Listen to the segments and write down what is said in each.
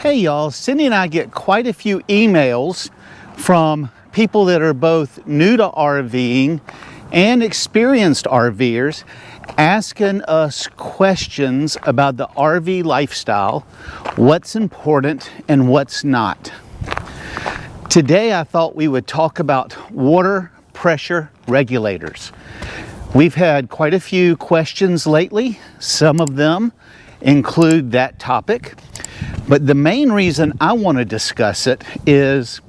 Hey y'all, Cindy and I get quite a few emails from people that are both new to RVing and experienced RVers asking us questions about the RV lifestyle, what's important and what's not. Today I thought we would talk about water pressure regulators. We've had quite a few questions lately. Some of them include that topic. But the main reason I want to discuss it is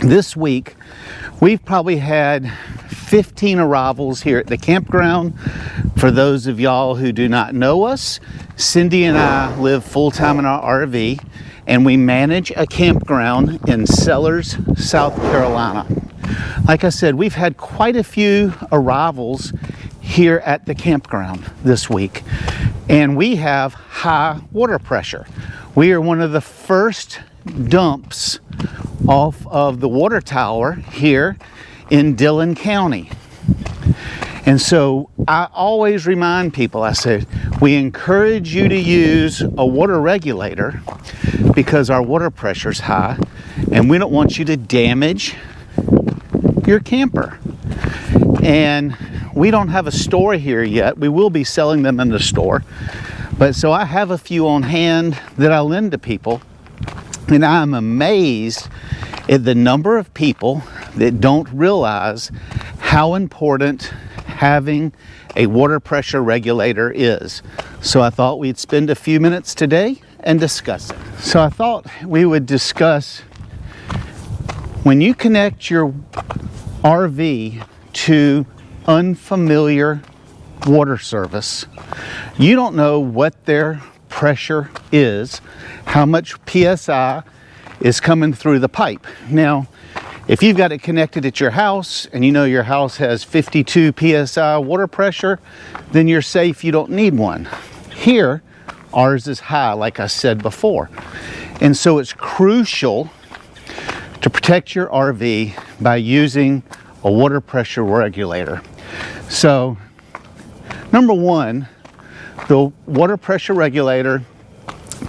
this week we've probably had 15 arrivals here at the campground. For those of y'all who do not know us, Cindy and I live full-time in our RV and we manage a campground in Sellers, South Carolina. Like I said, we've had quite a few arrivals here at the campground this week, and we have high water pressure. We are one of the first dumps off of the water tower here in Dillon County. And so I always remind people, I said, we encourage you to use a water regulator because our water pressure is high and we don't want you to damage your camper. And we don't have a store here yet. We will be selling them in the store. But so I have a few on hand that I lend to people, and I'm amazed at the number of people that don't realize how important having a water pressure regulator is. So I thought we'd spend a few minutes today and discuss it. So I thought we would discuss when you connect your RV to unfamiliar water service, you don't know what their pressure is, how much PSI is coming through the pipe. Now, if you've got it connected at your house and you know your house has 52 PSI water pressure, then you're safe, you don't need one. Here, ours is high, like I said before. And so it's crucial to protect your RV by using a water pressure regulator. So, number one, the water pressure regulator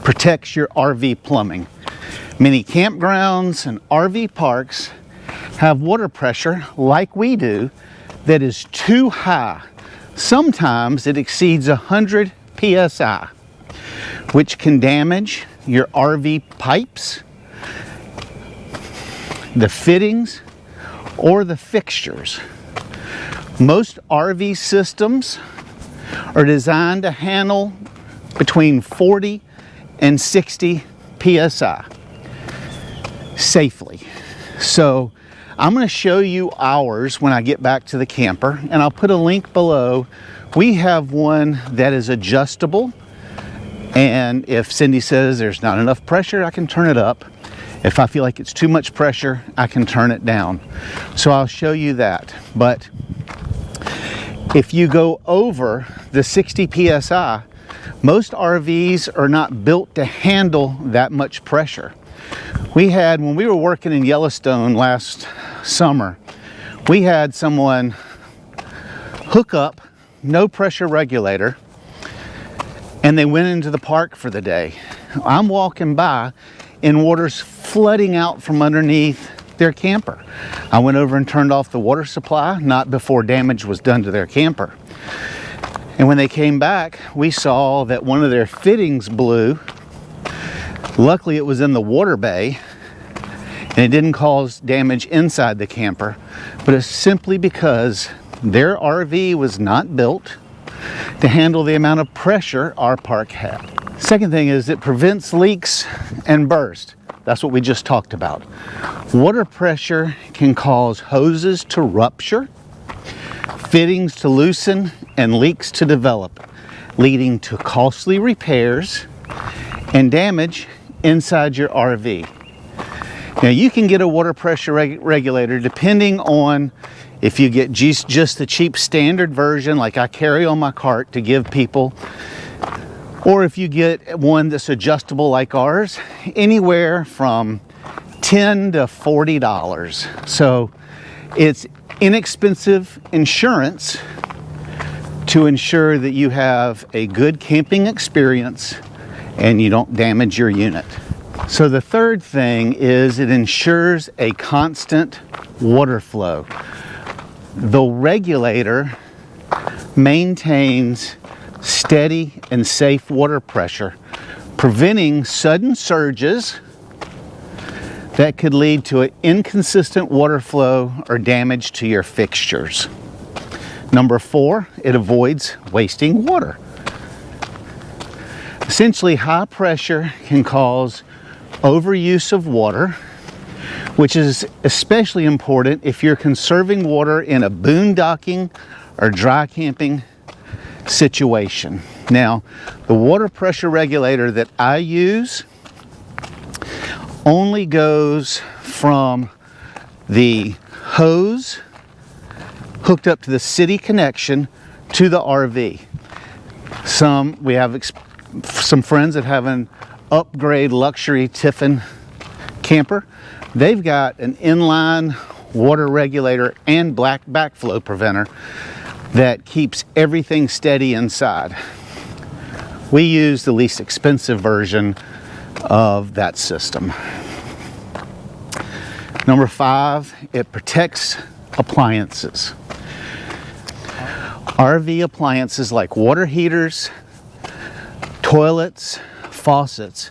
protects your RV plumbing. Many campgrounds and RV parks have water pressure, like we do, that is too high. Sometimes it exceeds 100 PSI, which can damage your RV pipes, the fittings, or the fixtures. Most RV systems are designed to handle between 40 and 60 PSI safely. So I'm going to show you ours when I get back to the camper, and I'll put a link below. We have one that is adjustable, and if Cindy says there's not enough pressure, I can turn it up. If I feel like it's too much pressure, I can turn it down. So I'll show you that. But if you go over the 60 PSI, most RVs are not built to handle that much pressure. We had, when we were working in Yellowstone last summer, we had someone hook up no pressure regulator and they went into the park for the day. I'm walking by and water's flooding out from underneath their camper. I went over and turned off the water supply, not before damage was done to their camper. And when they came back, we saw that one of their fittings blew. Luckily, it was in the water bay, and it didn't cause damage inside the camper, but it's simply because their RV was not built to handle the amount of pressure our park had. Second thing is it prevents leaks and burst. That's what we just talked about. Water pressure can cause hoses to rupture, fittings to loosen, and leaks to develop, leading to costly repairs and damage inside your RV. Now you can get a water pressure regulator depending on if you get just the cheap standard version like I carry on my cart to give people, or if you get one that's adjustable like ours, anywhere from $10 to $40. So it's inexpensive insurance to ensure that you have a good camping experience and you don't damage your unit. So the third thing is it ensures a constant water flow. The regulator maintains steady and safe water pressure, preventing sudden surges that could lead to an inconsistent water flow or damage to your fixtures. Number 4, it avoids wasting water. Essentially, high pressure can cause overuse of water, which is especially important if you're conserving water in a boondocking or dry camping situation. Now, the water pressure regulator that I use only goes from the hose hooked up to the city connection to the RV. We have some friends that have an upgrade luxury Tiffin camper. They've got an inline water regulator and black backflow preventer that keeps everything steady inside. We use the least expensive version of that system. Number 5, it protects appliances. RV appliances like water heaters, toilets, faucets,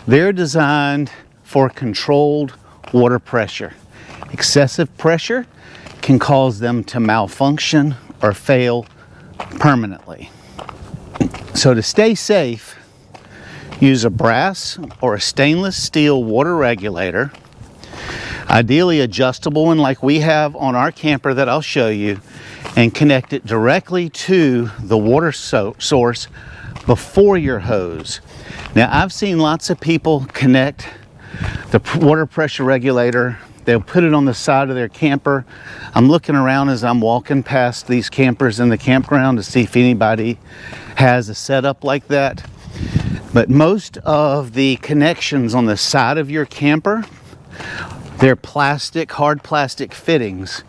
they're designed for controlled water pressure. Excessive pressure can cause them to malfunction or fail permanently. So to stay safe, use a brass or a stainless steel water regulator, ideally adjustable one like we have on our camper that I'll show you, and connect it directly to the water source before your hose. Now, I've seen lots of people connect the water pressure regulator. They'll put it on the side of their camper. I'm looking around as I'm walking past these campers in the campground to see if anybody has a setup like that. But most of the connections on the side of your camper, they're plastic, hard plastic fittings.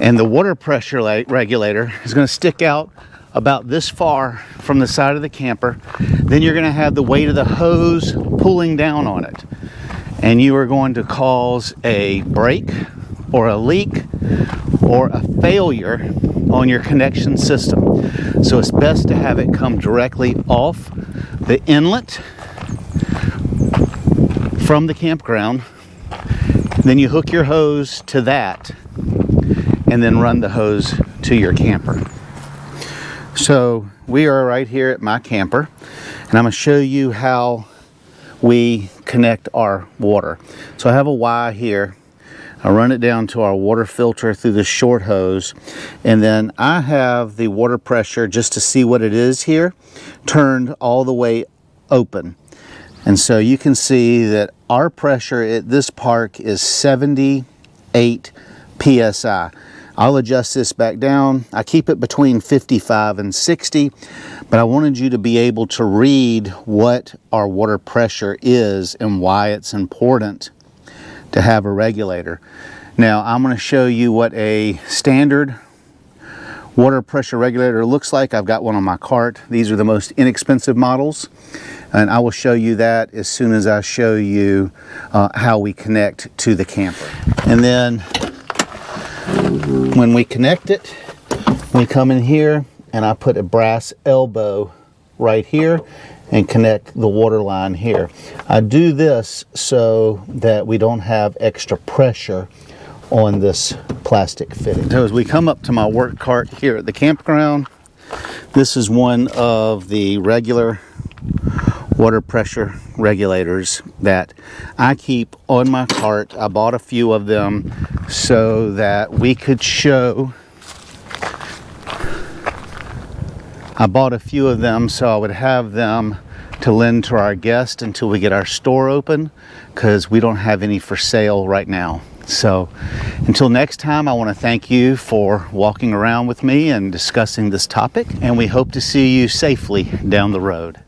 And the water pressure regulator is going to stick out about this far from the side of the camper. Then you're going to have the weight of the hose pulling down on it. And you are going to cause a break or a leak or a failure on your connection system. So it's best to have it come directly off the inlet from the campground. Then you hook your hose to that and then run the hose to your camper. So we are right here at my camper, and I'm going to show you how we connect our water. So I have a Y here. I run it down to our water filter through the short hose, and then I have the water pressure, just to see what it is here, turned all the way open. And so you can see that our pressure at this park is 78 psi. I'll adjust this back down. I keep it between 55 and 60, but I wanted you to be able to read what our water pressure is and why it's important to have a regulator. Now, I'm going to show you what a standard water pressure regulator looks like. I've got one on my cart. These are the most inexpensive models, and I will show you that as soon as I show you how we connect to the camper. And then when we connect it, we come in here and I put a brass elbow right here and connect the water line here. I do this so that we don't have extra pressure on this plastic fitting. So as we come up to my work cart here at the campground, this is one of the regular water pressure regulators that I keep on my cart. I bought a few of them so that we could show. I bought a few of them so I would have them to lend to our guests until we get our store open, because we don't have any for sale right now. So until next time, I want to thank you for walking around with me and discussing this topic, and we hope to see you safely down the road.